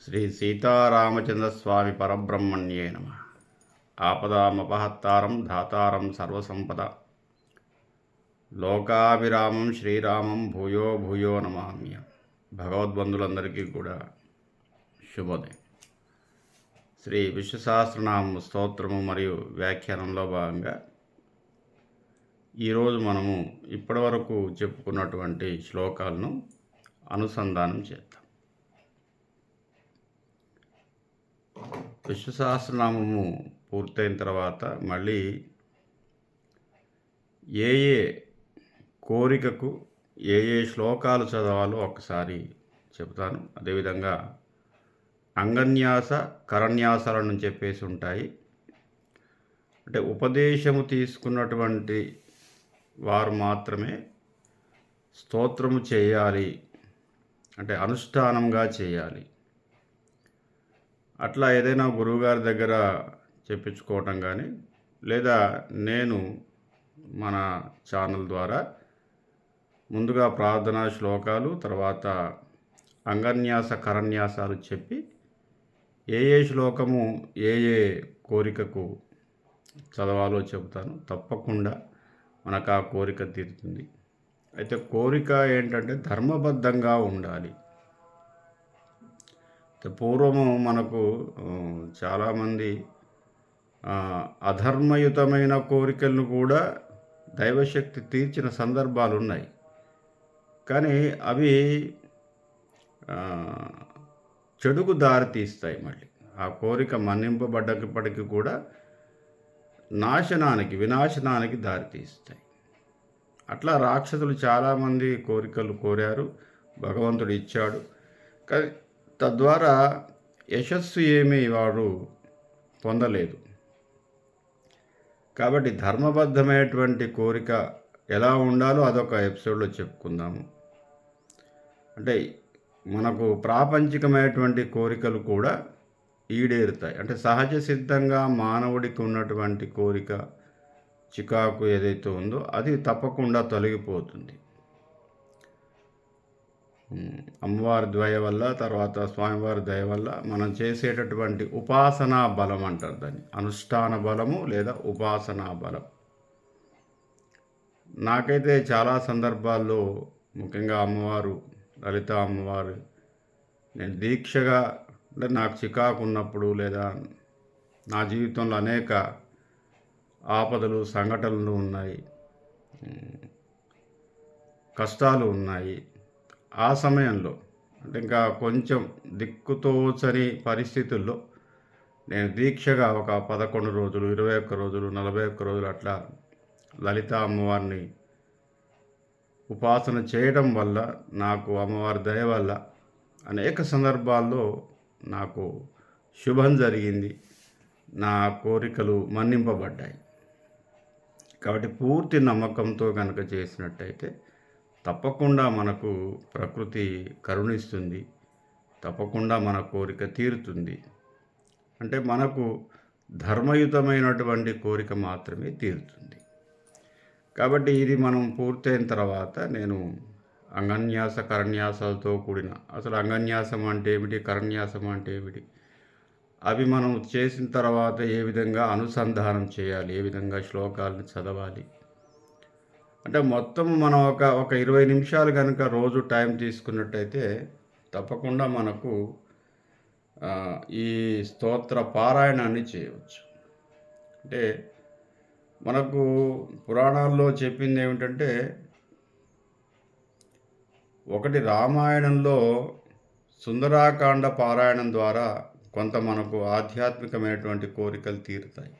శ్రీ సీతారామచంద్ర స్వామి పరబ్రహ్మణ్యే నమ. ఆపదామపహత్తారం ధాతారం సర్వసంపద లోకాభిరామం శ్రీరామం భూయో భూయో నమామ్య. భగవద్బంధులందరికీ కూడా శుభోదయం. శ్రీ విశ్వసహస్రనామ స్తోత్రము మరియు వ్యాఖ్యానంలో భాగంగా ఈరోజు మనము ఇప్పటివరకు చెప్పుకున్నటువంటి శ్లోకాలను అనుసంధానం చేద్దాం. విశ్వసహస్రనామము పూర్తయిన తర్వాత మళ్ళీ ఏ కోరికకు ఏ శ్లోకాలు చదవాలో ఒకసారి చెబుతాను. అదేవిధంగా అంగన్యాస కరన్యాసాలను చెప్పేసి ఉంటాయి. అంటే ఉపదేశము తీసుకున్నటువంటి వారు మాత్రమే స్తోత్రము చేయాలి, అంటే అనుష్ఠానంగా చేయాలి. అట్లా ఏదైనా గురువుగారి దగ్గర చెప్పించుకోవటం కానీ, లేదా నేను మన ఛానల్ ద్వారా ముందుగా ప్రార్థనా శ్లోకాలు, తర్వాత అంగన్యాస కరన్యాసాలు చెప్పి ఏ శ్లోకము ఏ కోరికకు చదవాలో చెబుతాను. తప్పకుండా మనకు ఆ కోరిక తీరుతుంది. అయితే కోరిక ఏంటంటే ధర్మబద్ధంగా ఉండాలి. పూర్వము మనకు చాలామంది అధర్మయుతమైన కోరికలను కూడా దైవశక్తి తీర్చిన సందర్భాలు ఉన్నాయి. కానీ అవి చెడుకు దారి తీస్తాయి. మళ్ళీ ఆ కోరిక మన్నింపబడ్డప్పటికీ కూడా వినాశనానికి దారి తీస్తాయి. అట్లా రాక్షసులు చాలామంది కోరికలు కోరారు, భగవంతుడు ఇచ్చాడు. కానీ తద్వారా యశస్సు ఏమీ వాడు పొందలేదు. కాబట్టి ధర్మబద్ధమైనటువంటి కోరిక ఎలా ఉండాలో అదొక ఎపిసోడ్లో చెప్పుకుందాము. అంటే మనకు ప్రాపంచికమైనటువంటి కోరికలు కూడా ఈడేరుతాయి. అంటే సహజ సిద్ధంగా మానవుడికి ఉన్నటువంటి కోరిక చికాకు ఏదైతే ఉందో అది తప్పకుండా తొలగిపోతుంది. అమ్మవారి దయ వల్ల, తర్వాత స్వామివారి దయ వల్ల మనం చేసేటటువంటి ఉపాసనా బలం అంటారు దాన్ని, అనుష్ఠాన బలము లేదా ఉపాసనా బలం. నాకైతే చాలా సందర్భాల్లో, ముఖ్యంగా అమ్మవారు, లలిత అమ్మవారు, నేను దీక్షగా, అంటే నాకు చికాకు ఉన్నప్పుడు, లేదా నా జీవితంలో అనేక ఆపదలు సంఘటనలు ఉన్నాయి, కష్టాలు ఉన్నాయి. ఆ సమయంలో అంటే ఇంకా కొంచెం దిక్కుతోచని పరిస్థితుల్లో నేను దీక్షగా ఒక 11 రోజులు, 21 రోజులు, 41 రోజులు అట్లా లలిత అమ్మవారిని ఉపాసన చేయడం వల్ల, నాకు అమ్మవారి దయ వల్ల అనేక సందర్భాల్లో నాకు శుభం జరిగింది, నా కోరికలు మన్నింపబడ్డాయి. కాబట్టి పూర్తి నమ్మకంతో కనుక చేసినట్టయితే తప్పకుండా మనకు ప్రకృతి కరుణిస్తుంది, తప్పకుండా మన కోరిక తీరుతుంది. అంటే మనకు ధర్మయుతమైనటువంటి కోరిక మాత్రమే తీరుతుంది. కాబట్టి ఇది మనం పూర్తయిన తర్వాత నేను అంగన్యాస కరన్యాసాలతో కూడిన, అసలు అంగన్యాసం అంటే ఏమిటి, కరన్యాసం అంటే ఏమిటి, అవి మనం చేసిన తర్వాత ఏ విధంగా అనుసంధానం చేయాలి, ఏ విధంగా శ్లోకాలను చదవాలి, అంటే మొత్తం మనం ఒక 20 నిమిషాలు కనుక రోజు టైం తీసుకున్నట్టయితే తప్పకుండా మనకు ఈ స్తోత్ర పారాయణాన్ని చేయవచ్చు. అంటే మనకు పురాణాల్లో చెప్పింది ఏమిటంటే, ఒకటి రామాయణంలో సుందరాకాండ పారాయణం ద్వారా కొంత మనకు ఆధ్యాత్మికమైనటువంటి కోరికలు తీరుతాయి.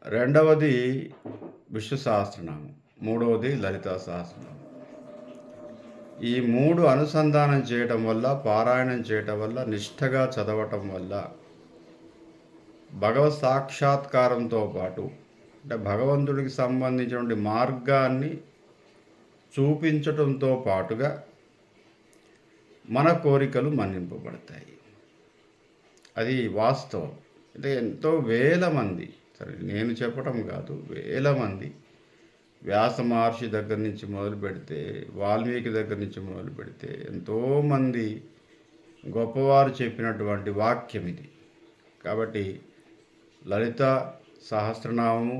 రెండవది విష్ణు సహస్రనామం, మూడవది లలితా సహస్రనామం. ఈ 3 అనుసంధానం చేయటం వల్ల, పారాయణం చేయటం వల్ల, నిష్ఠగా చదవటం వల్ల భగవత్ సాక్షాత్కారంతో పాటు, అంటే భగవంతుడికి సంబంధించినటువంటి మార్గాన్ని చూపించటంతో పాటుగా మన కోరికలు మన్నింపబడతాయి. అది వాస్తవం. అంటే ఎంతో వేల మంది, సరే నేను చెప్పటం కాదు, వేల మంది వ్యాస మహర్షి దగ్గర నుంచి మొదలు పెడితే, వాల్మీకి దగ్గర నుంచి మొదలు పెడితే ఎంతోమంది గొప్పవారు చెప్పినటువంటి వాక్యం ఇది. కాబట్టి లలిత సహస్రనామము,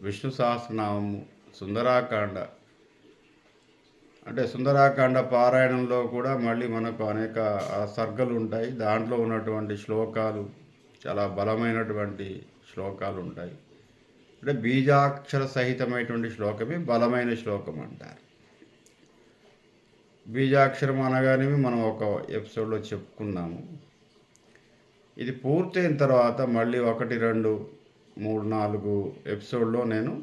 విష్ణు సహస్రనామము, సుందరాకాండ అంటే సుందరాకాండ పారాయణంలో కూడా మళ్ళీ మనకు అనేక సర్గలు ఉంటాయి. దాంట్లో ఉన్నటువంటి శ్లోకాలు చాలా బలమైనటువంటి శ్లోకాలు ఉంటాయి. అంటే బీజాక్షర సహితమైనటువంటి శ్లోకమే బలమైన శ్లోకం అంటారు. బీజాక్షరం అనగానే మనం ఒక ఎపిసోడ్లో చెప్పుకున్నాము. ఇది పూర్తయిన తర్వాత మళ్ళీ 1, 2, 3, 4 ఎపిసోడ్లో నేను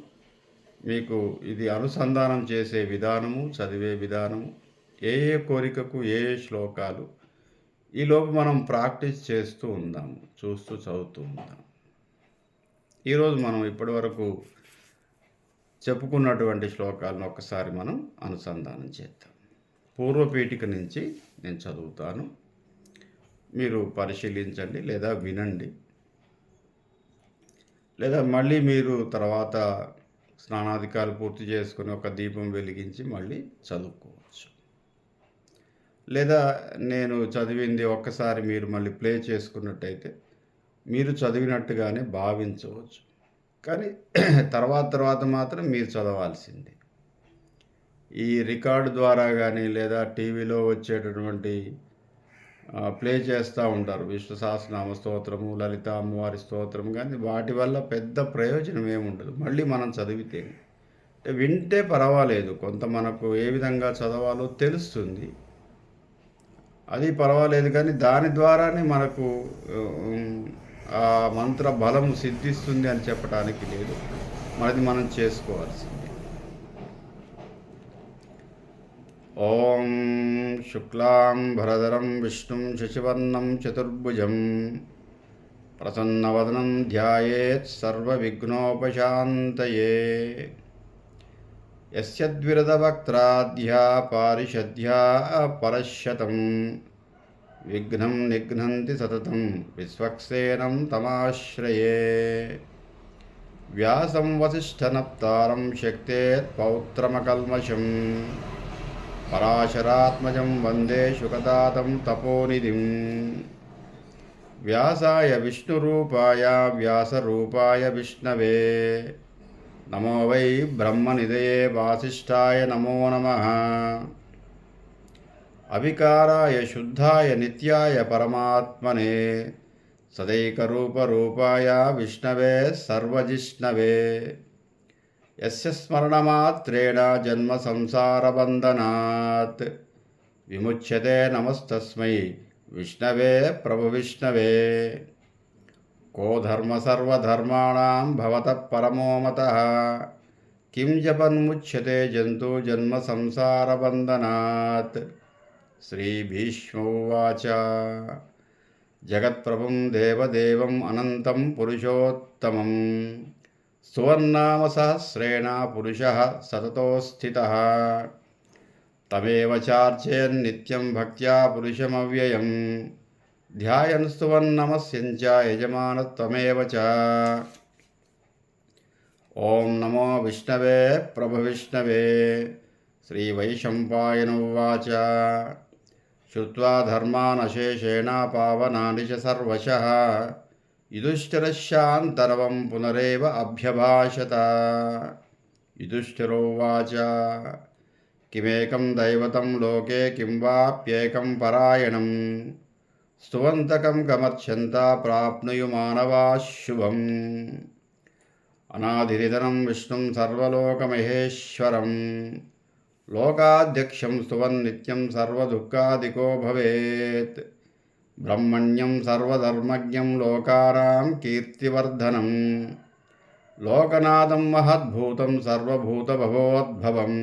మీకు ఇది అనుసంధానం చేసే విధానము, చదివే విధానము, ఏ కోరికకు ఏ శ్లోకాలు, ఈలోపు మనం ప్రాక్టీస్ చేస్తూ ఉందాము, చూస్తూ చదువుతూ ఉందాం. ఈరోజు మనం ఇప్పటివరకు చెప్పుకున్నటువంటి శ్లోకాలను ఒకసారి మనం అనుసంధానం చేద్దాం. పూర్వపీఠిక నుంచి నేను చదువుతాను, మీరు పరిశీలించండి లేదా వినండి, లేదా మళ్ళీ మీరు తర్వాత స్నానాధికాలు పూర్తి చేసుకుని ఒక దీపం వెలిగించి మళ్ళీ చదువుకోవచ్చు. లేదా నేను చదివింది ఒక్కసారి మీరు మళ్ళీ ప్లే చేసుకున్నట్టయితే మీరు చదివినట్టుగానే భావించవచ్చు. కానీ తర్వాత మాత్రం మీరు చదవాల్సిందే. ఈ రికార్డు ద్వారా కానీ లేదా టీవీలో వచ్చేటటువంటి ప్లే చేస్తూ ఉంటారు విష్ణు సహస్రనామ స్తోత్రము, లలిత అమ్మవారి స్తోత్రం, కానీ వాటి వల్ల పెద్ద ప్రయోజనం ఏముండదు. మళ్ళీ మనం చదివితే అంటే వింటే పర్వాలేదు, కొంత మనకు ఏ విధంగా చదవాలో తెలుస్తుంది, అది పర్వాలేదు. కానీ దాని ద్వారానే మనకు ఆ మంత్ర బలం సిద్ధిస్తుంది అని చెప్పడానికి లేదు, మనది మనం చేసుకోవాల్సింది. ఓం శుక్లాం భరధరం విష్ణుం శశివర్ణం చతుర్భుజం ప్రసన్నవదనం ధ్యాయేత్ సర్వవిఘ్నోపశాంతయే. యస్యద్విరదవక్త్రాద్యా పారిషద్యా పరశతం విఘ్నం నిఘ్నంతి సతతం విశ్వక్సేనం తమాశ్రయే. వ్యాసం వసిష్ఠనప్తారం శక్తేత్ పౌత్రమకల్మషం పరాశరాత్మజం వందే శుకదాతం తపోనిధిం. వ్యాసాయ విష్ణురూపాయ వ్యాసరూపాయ విష్ణవే నమో వై బ్రహ్మనిధయే వాసిష్ఠాయ నమో నమః. అవికారాయ శుద్ధాయ నిత్యాయ పరమాత్మనే సదైకరూపరూపాయ విష్ణవే సర్వజిష్ణవే. యస్య స్మరణమాత్రేణ జన్మ సంసారబంధనాత్ విముచ్యతే నమస్తస్మై విష్ణవే ప్రభువిష్ణవే. కో ధర్మ సర్వధర్మాణాం భవతః పరమో మతః కిం జపన్ముచ్యతే జంతు జన్మ సంసారబంధనాత్. శ్రీభీష్మోవాచ. జగత్ప్రభుం దేవదేవం అనంతం పురుషోత్తమం సువర్నామ సహస్రేణ పురుషః సతతో స్థితః తమేవ చార్చయన్నిత్యం భక్త్యా పురుషమవ్యయం ధ్యాయన్ స్తువన్నమస్యంచ యజమానత్వమేవ చ. ఓం నమో విష్ణవే ప్రభువిష్ణవే. శ్రీవైశంపాయన ఉవాచ. శ్రుత్వా ధర్మానశేషేణ పావనాని చ సర్వశః యుధిష్ఠిరశాంతరవం పునరేవ అభ్యభాషత. యుధిష్ఠిరోవాచ. కిమేకం దైవతం లోకే కిం వాప్యేకం పరాయణం స్తువంతకం గమర్చంత ప్రాప్నుయుమానవాః శుభం. అనాదినిధనం విష్ణుం సర్వలోకమహేశ్వరం లోకాధ్యక్షం స్తువన్నిత్యం సర్వదుఃఖాదికో భవేత్. బ్రహ్మణ్యం సర్వధర్మజ్ఞం లోకానాం కీర్తివర్ధనం లోకనాథం మహద్భూతం సర్వభూతభవోద్భవం.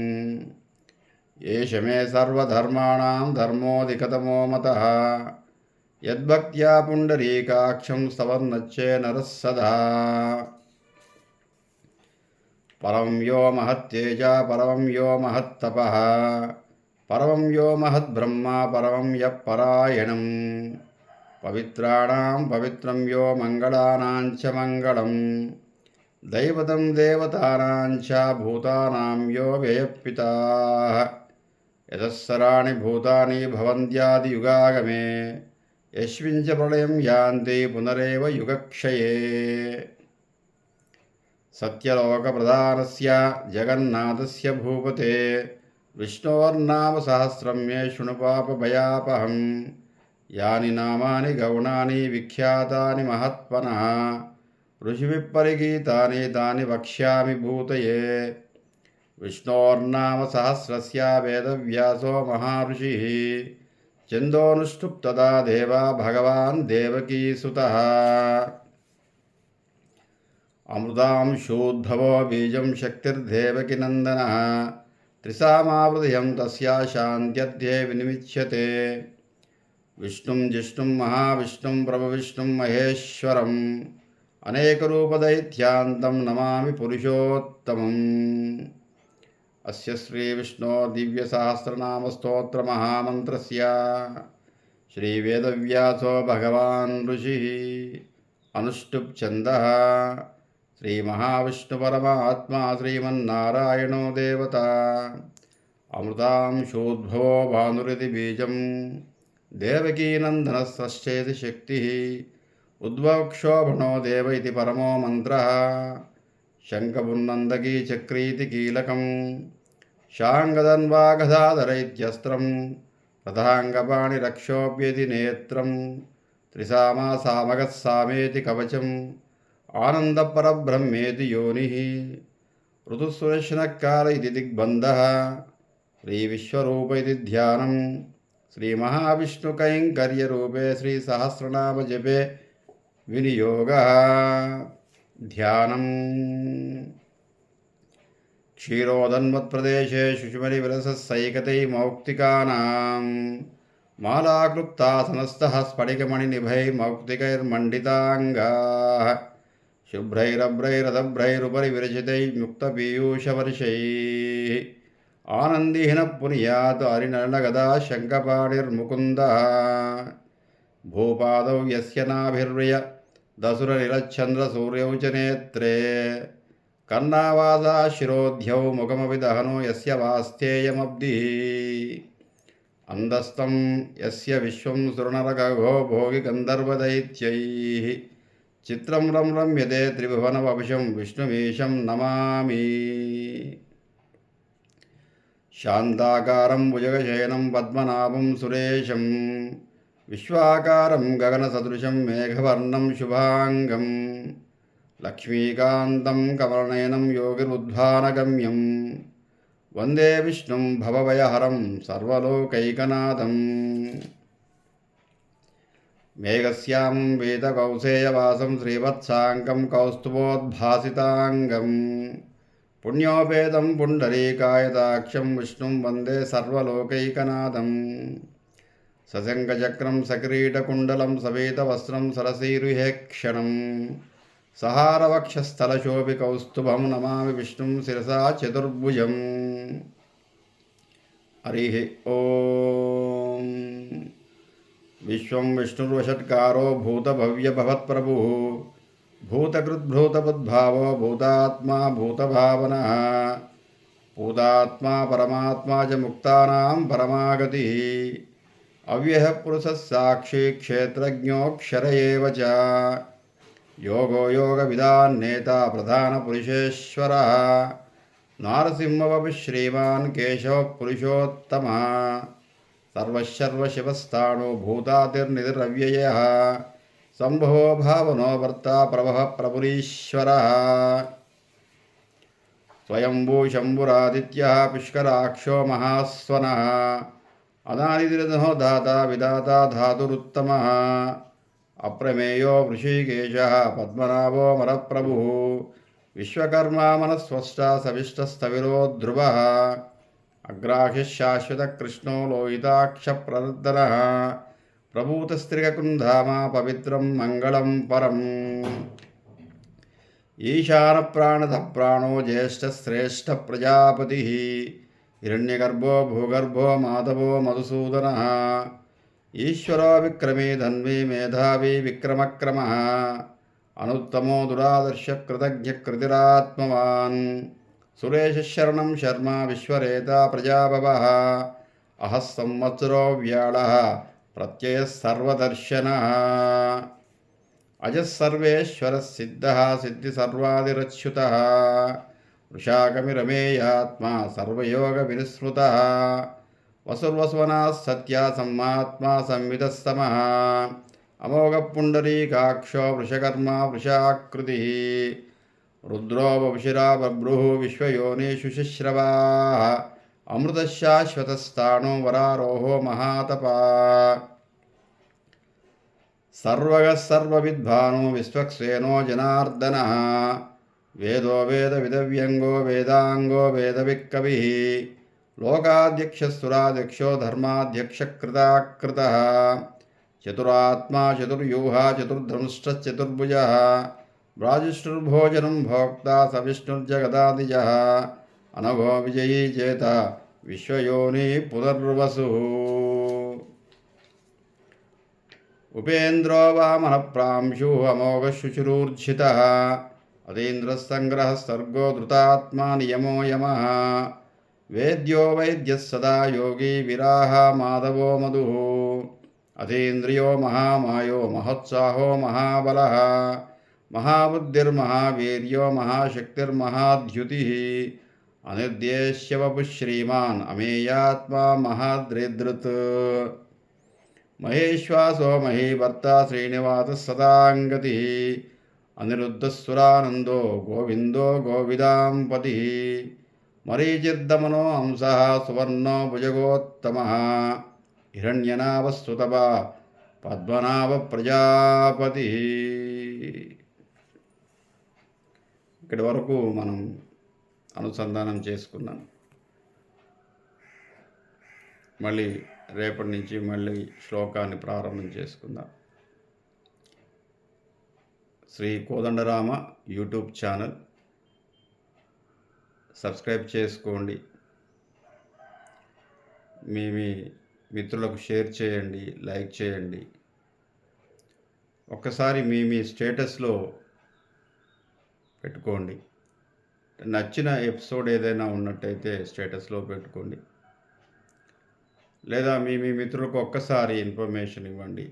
ఏష మే సర్వధర్మాణాం ధర్మోధికతమో మతః యద్భక్త్యా పుండరీకాక్షం స్తవన్నచ్చే నరః సదా. పరమం యో మహత్తేజ పరమం యో మహత్తపః పరమం యో మహద్బ్రహ్మ పరమం యః పరాయణం. పవిత్రాణాం పవిత్రం యో మంగళానాం చ మంగళం దైవతం దేవతానాం చ భూతానాం యో వ్యయః పితాః యతస్సరాణి భూతాని భవంత్యాదియుగాగమే యస్మించ ప్రళయం యాంతి పునరేవ యుగక్షయే. సత్యలోకప్రధానస్య జగన్నాథస్య భూపతే విష్ణోర్నామ సహస్రం మే శృణు పాపభయాపహం. యాని నామాని గౌణాని విఖ్యాతాని మహాత్మనః ఋషిభిః తాని వక్ష్యామి భూతయే. విష్ణోర్నామ సహస్రస్య వేదవ్యాసో మహాఋషిః ఛందోనుష్ఠుప్ తదా దేవా భగవాన్ దేవకీసుతః. అమృతాంశోద్భవో బీజం శక్తిర్దేవకినందనః త్రిసామావృతయం తస్యా శాంత్యర్థే వినిమిచ్యతే. విష్ణుం జిష్ణుం మహావిష్ణుం ప్రభవిష్ణుం మహేశ్వరం అనేకరూపదైత్యాంతం నమామి పురుషోత్తమం. అస్య శ్రీవిష్ణో దివ్యసహస్రనామస్తోత్రమహామంత్రస్య శ్రీవేదవ్యాసో భగవాన్ ఋషిః అనుష్టుప్ ఛందః. శ్రీమహావిష్ణుపరమాత్మా శ్రీమన్నారాయణో దేవత. అమృతాంశోద్భవో భానురితి బీజం దేవకీనందనస్యేతి శక్తిః ఉద్భవక్షోభణో దేవ ఇది పరమో మంత్రః. శంఖపున్నందకీ చక్రీతి కీలకం శాంగదన్వాగధాధరైత్యస్త్రం రథాంగపాణిరక్షోభ్యతి నేత్రం. త్రిసామా సామగస్సామేతి కవచం ఆనందపరబ్రహ్మేతి యోనిః. ఋతుస్సుదర్శనకాల ఇది దిగ్బంధః శ్రీవిశ్వరూప ఇది ధ్యానం. శ్రీమహావిష్ణుకైంకర్యరూపే శ్రీసహస్రనామజపే వినియోగः. ధ్యానం. క్షీరోదన్మత్ప్రదేశే శుచిమలివిలసస్సైకతై మౌక్తికానాం మాలాక్లుప్తాసనస్థః స్ఫటికమణినిభై మౌక్తికైర్మండితాంగాః శుభ్రైరభ్రైరదభ్రైరుపరి విరచితై ముక్తపీయూషవర్షైః. ఆనందీహన పునియాత్ హరినళగదా శంఖపాణిర్ముకుందః. భూపాదౌ యస్య నాభిర్వ్రయ దసురనిలచ్ఛంద్రసూర్యౌ చ నేత్రే కర్ణావాసా శిరోధ్యౌ ముఖమపి దహనో యస్య వాస్థేయమబ్ధిః. అందస్తం యస్య విశ్వం సురనరగఘో భోగి గంధర్వదైత్యైః. చిత్రం రమ్యతే త్రిభువనవపుషం విష్ణుమీశం నమామి. శాంతాకారం భుజగశయనం పద్మనాభం సురేశం విశ్వాకారం గగనసదృశం మేఘవర్ణం శుభాంగం. లక్ష్మీకాంతం కమలనయనం యోగిరుద్ధానగమ్యం వందే విష్ణుం భవభయహరం సర్వలోకైకనాథం. మేఘశ్యామం వేదకౌసేయవాసం శ్రీవత్సాంగం కౌస్తుభోద్భాసితాంగం పుణ్యోపేతం పుండరీకాయతాక్షం విష్ణుం వందే సర్వలోకైకనాథం. సశంఖచక్రం సకిరీటకుండలం సవేతవస్త్రం సరసీరుహేక్షణం సహారవక్షస్థలశోభి కౌస్తుభం నమామి విష్ణుం శిరసా చతుర్భుజం. హరి ఓం. విశ్వం విష్ణుర్వషట్కారో భూతభవ్యభవత్ప్రభుః భూతకృద్భూతబుద్భావో భూతాత్మా భూతభావనః. భూతాత్మా పరమాత్మా చ ముక్తానాం పరమాగతిః. అవ్యయః పురుషः సాక్షి క్షేత్రజ్ఞోऽక్షర ఏవ చ. యోగో యోగవిదాన్నేత ప్రధానపురుషేశ్వరः. నారసింహవపి శ్రీమాన్ కేశవः పురుషోత్తమः. సర్వశర్వశివస్థాణో భూతాతిర్నిధిరవ్యయः. సంభవో భావనో భర్త ప్రభః ప్రభురీశ్వరः. స్వయంభూ శంభురాదిత్యः పుష్కరాక్షో మహాస్వనः. అనాదినిధనో దాత విదాత ధాతురుత్తమः. అప్రమేయో వృషీకేశः పద్మనాభో మరప్రభుః. విశ్వకర్మా మనస్వష్ట సవిష్టస్థవిరో ధ్రువः. అగ్రాహ్య శాశ్వత కృష్ణో లోహితాక్షప్రదర్దనः. ప్రభూతస్త్రిగకుంధామ పవిత్రం మంగళం పరం. ఈశాన ప్రాణద ప్రాణో జ్యేష్ఠశ్రేష్ఠ ప్రజాపతిః. హిరణ్యగర్భో భూగర్భో మాధవో మధుసూదనः. ఈశ్వరో విక్రమీ ధన్వీ మేధావీ విక్రమక్రమः. అనుత్తమో దురాదర్శ కృతజ్ఞకృతిరాత్మవాన్. సురేశశరణం శర్మ విశ్వరేత ప్రజాభవః. అహ సంవత్సరో వ్యాళ ప్రత్యయ సర్వదర్శన అజసర్వేశ్వర సిద్ధ సిద్ధి సర్వాదిరచ్యుత వృషాకమిరమేయాత్మా సర్వయోగ వినిస్మృత వసుర్వసువనా సత్య సమ్మాత్మా సంవితస్తమ అమోఘ పుండరీకాక్షో వృషకర్మ వృషాకృతి రుద్రో వపుషిరా బభ్రు విశ్వయోనిషు శిశ్రవా అమృతశాశ్వతస్థాణో వరారోహో మహాతపా సర్వగః సర్వవిద్వానో విశ్వక్సేనో జనార్దన వేదో వేద విదవ్యంగో వేదాంగో వేదవిక్కవి లోకాధ్యక్షసురాధ్యక్షో ధర్మాధ్యక్షకృతాకృత చతురాత్మా చతుర్యూహ చతుర్ధనుష్టచతుర్భుజ భ్రాజిష్ఠుర్భోజనం భోక్తా సవిష్ణుర్జగదాదిజ అనఘో విజయీ చేత విశ్వయోని పునర్వసు ఉపేంద్రో వామన ప్రాంశు అమోఘ శుచిరూర్జిత అతీంద్రసంగ్రహ సర్గో ధృతాత్మా నియమో యమ వేద్యో వైద్య సదా యోగి విరాహ మాధవో మధు అతీంద్రియో మహామాయో మహోత్సాహో మహాబల మహాబుద్ధిర్మహావీర్యో మహాశక్తిర్మహాద్యుతి అనిర్దేశ్యవపు శ్రీమాన్ అమేయాత్మా మహాద్రిదృత్ మహేశ్వాసో మహీభర్త శ్రీనివాస సదాంగతి అనిరుద్ధస్వరానందో గోవిందో గోవిదాంపతి మరీచిర్దమనో హంస సువర్ణో భుజగోత్తమ హిరణ్యనాభస్తుతప పద్మనాభ ప్రజాపతి. ఇక్కడి వరకు మనం అనుసంధానం చేసుకున్నాం. మళ్ళీ రేపటి నుంచి మళ్ళీ శ్లోకాన్ని ప్రారంభం చేసుకుందాం. Shri Kodandarama YouTube channel subscribe చేసుకోండి. మీ మిత్రులకు షేర్ చేయండి, లైక్ చేయండి. ఒక్కసారి మీ స్టేటస్లో పెట్టుకోండి. నచ్చిన ఎపిసోడ్ ఏదైనా ఉన్నట్టయితే స్టేటస్లో పెట్టుకోండి. లేదా మీ మిత్రులకు ఒక్కసారి ఇన్ఫర్మేషన్ ఇవ్వండి.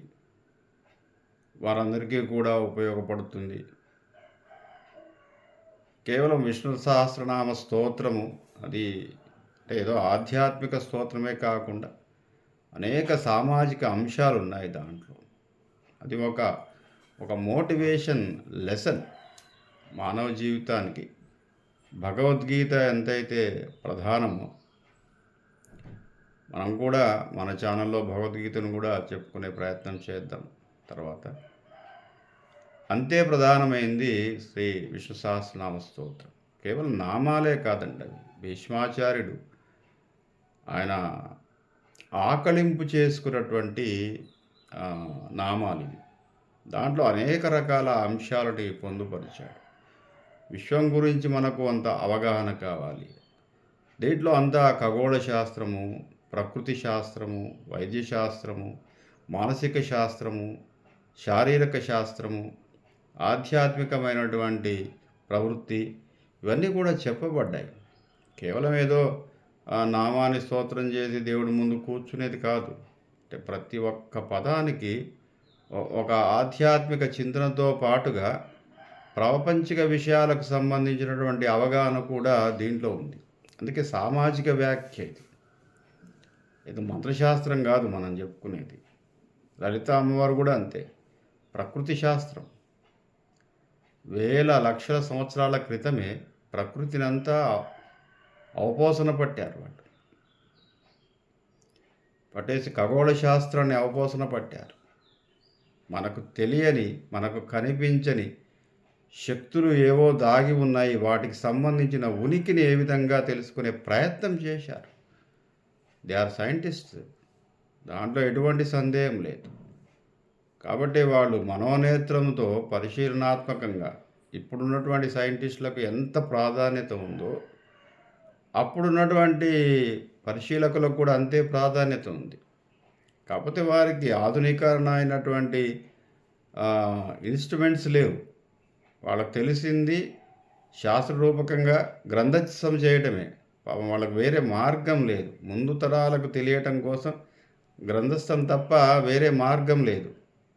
వారందరికీ కూడా ఉపయోగపడుతుంది. కేవలం విష్ణు సహస్రనామ స్తోత్రము అది ఏదో ఆధ్యాత్మిక స్తోత్రమే కాకుండా అనేక సామాజిక అంశాలు ఉన్నాయి దాంట్లో. అది ఒక మోటివేషన్ లెసన్ మానవ జీవితానికి. భగవద్గీత ఎంతైతే ప్రధానమో మనం కూడా మన ఛానల్లో భగవద్గీతను కూడా చెప్పుకునే ప్రయత్నం చేద్దాం తర్వాత. అంతే ప్రధానమైంది శ్రీ విష్ణు సహస్రనామ స్తోత్రం. కేవలం నామాలే కాదండి, అవి భీష్మాచార్యుడు ఆయన ఆకళింపు చేసుకున్నటువంటి నామాలు. దాంట్లో అనేక రకాల అంశాలని పొందుపరిచాడు. విశ్వం గురించి మనకు అంత అవగాహన కావాలి. దీంట్లో అంతా ఖగోళ శాస్త్రము, ప్రకృతి శాస్త్రము, వైద్యశాస్త్రము, మానసిక శాస్త్రము, శారీరక శాస్త్రము, ఆధ్యాత్మికమైనటువంటి ప్రవృత్తి ఇవన్నీ కూడా చెప్పబడ్డాయి. కేవలం ఏదో నామాన్ని స్తోత్రం చేసి దేవుడి ముందు కూర్చునేది కాదు. అంటే ప్రతి ఒక్క పదానికి ఒక ఆధ్యాత్మిక చింతనతో పాటుగా ప్రాపంచిక విషయాలకు సంబంధించినటువంటి అవగాహన కూడా దీంట్లో ఉంది. అందుకే సామాజిక వ్యాఖ్య ఇది మంత్రశాస్త్రం కాదు మనం చెప్పుకునేది. లలిత అమ్మవారు కూడా అంతే, ప్రకృతి శాస్త్రం. వేల లక్షల సంవత్సరాల క్రితమే ప్రకృతిని అంతా అవపోసన పట్టారు వాళ్ళు. పట్టేసి ఖగోళ శాస్త్రాన్ని అవపోసన పట్టారు. మనకు తెలియని, మనకు కనిపించని శక్తులు ఏవో దాగి ఉన్నాయి. వాటికి సంబంధించిన ఉనికిని ఏ విధంగా తెలుసుకునే ప్రయత్నం చేశారు. దే ఆర్ సైంటిస్ట్, దాంట్లో ఎటువంటి సందేహం లేదు. కాబట్టి వాళ్ళు మనోనేత్రంతో పరిశీలనాత్మకంగా ఇప్పుడున్నటువంటి సైంటిస్టులకు ఎంత ప్రాధాన్యత ఉందో అప్పుడున్నటువంటి పరిశీలకులకు కూడా అంతే ప్రాధాన్యత ఉంది. కాకపోతే వారికి ఆధునీకరణ అయినటువంటి ఇన్స్ట్రుమెంట్స్ లేవు. వాళ్ళకు తెలిసింది శాస్త్రరూపకంగా గ్రంథస్థం చేయడమే. పాపం వాళ్ళకి వేరే మార్గం లేదు. ముందు తరాలకు తెలియటం కోసం గ్రంథస్థం తప్ప వేరే మార్గం లేదు.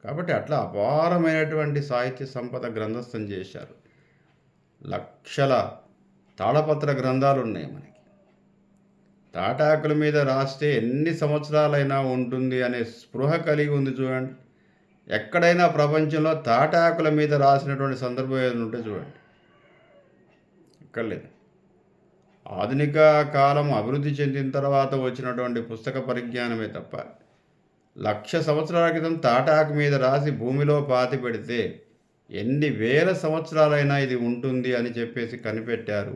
కాబట్టి అట్లా అపారమైనటువంటి సాహిత్య సంపద గ్రంథస్థం చేశారు. లక్షల తాళపత్ర గ్రంథాలున్నాయి మనకి. తాటాకుల మీద రాస్తే ఎన్ని సంవత్సరాలైనా ఉంటుంది అనే స్పృహ కలిగి ఉంది చూడండి. ఎక్కడైనా ప్రపంచంలో తాటాకుల మీద రాసినటువంటి సందర్భం ఏదైనా ఉంటే చూడండి. ఇక్కడ లేదు. ఆధునిక కాలం అభివృద్ధి చెందిన తర్వాత వచ్చినటువంటి పుస్తక పరిజ్ఞానమే తప్ప 1,00,000 సంవత్సరాల క్రితం తాటాకు మీద రాసి భూమిలో పాతి పెడితే ఎన్ని వేల సంవత్సరాలైనా ఇది ఉంటుంది అని చెప్పేసి కనిపెట్టారు.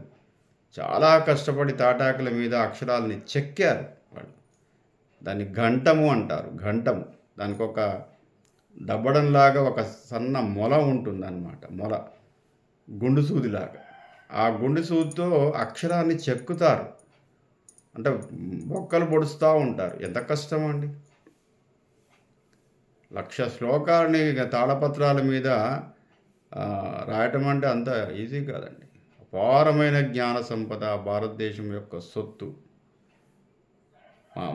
చాలా కష్టపడి తాటాకుల మీద అక్షరాలని చెక్కారు వాళ్ళు. దాన్ని ఘంటము అంటారు. ఘంటము. దానికి ఒక దబ్బడంలాగా ఒక సన్న మొల ఉంటుందన్నమాట. మొల గుండు సూదిలాగా. ఆ గుండు సూదితో అక్షరాన్ని చెక్కుతారు. అంటే బొక్కలు పొడుస్తూ ఉంటారు. ఎంత కష్టం అండి. 1,00,000 శ్లోకాలని తాళపత్రాల మీద రాయటం అంటే అంత ఈజీ కాదండి. అపారమైన జ్ఞాన సంపద భారతదేశం యొక్క సొత్తు.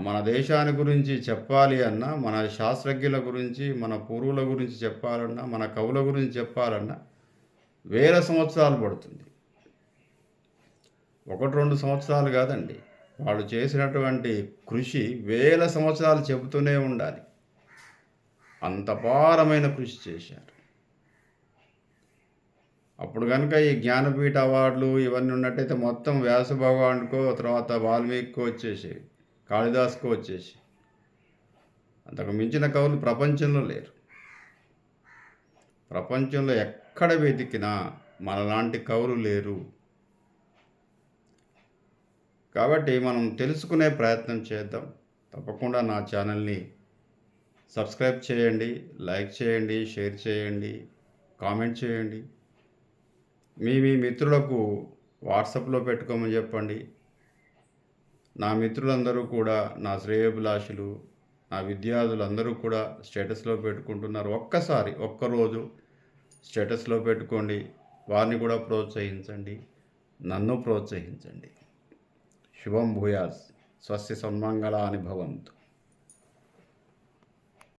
మన దేశాన్ని గురించి చెప్పాలి అన్నా, మన శాస్త్రజ్ఞుల గురించి, మన పూర్వుల గురించి చెప్పాలన్నా, మన కవుల గురించి చెప్పాలన్నా వేల సంవత్సరాలు పడుతుంది. 1-2 సంవత్సరాలు కాదండి. వాళ్ళు చేసినటువంటి కృషి వేల సంవత్సరాలు చెబుతూనే ఉండాలి. అంత అపారమైన కృషి చేశారు. అప్పుడు కనుక ఈ జ్ఞానపీఠ అవార్డులు ఇవన్నీ ఉన్నట్టయితే మొత్తం వ్యాస భగవానుకో, తర్వాత వాల్మీకికో వచ్చేసేవి, కాళిదాస్కో వచ్చేసి. అంతకు మించిన కవులు ప్రపంచంలో లేరు. ప్రపంచంలో ఎక్కడ వెతికినా మనలాంటి కవులు లేరు. కాబట్టి మనం తెలుసుకునే ప్రయత్నం చేద్దాం. తప్పకుండా నా ఛానల్ని సబ్స్క్రైబ్ చేయండి, లైక్ చేయండి, షేర్ చేయండి, కామెంట్ చేయండి. మీ మిత్రులకు వాట్సాప్లో పెట్టుకోమని చెప్పండి. నా మిత్రులందరూ కూడా, నా శ్రేయోభిలాషులు, నా విద్యార్థులందరూ కూడా స్టేటస్లో పెట్టుకుంటున్నారు. ఒక్కరోజు స్టేటస్లో పెట్టుకోండి. వారిని కూడా ప్రోత్సహించండి, నన్ను ప్రోత్సహించండి. శుభం భూయాస్. స్వస్తి సన్మంగళాని భవంతు.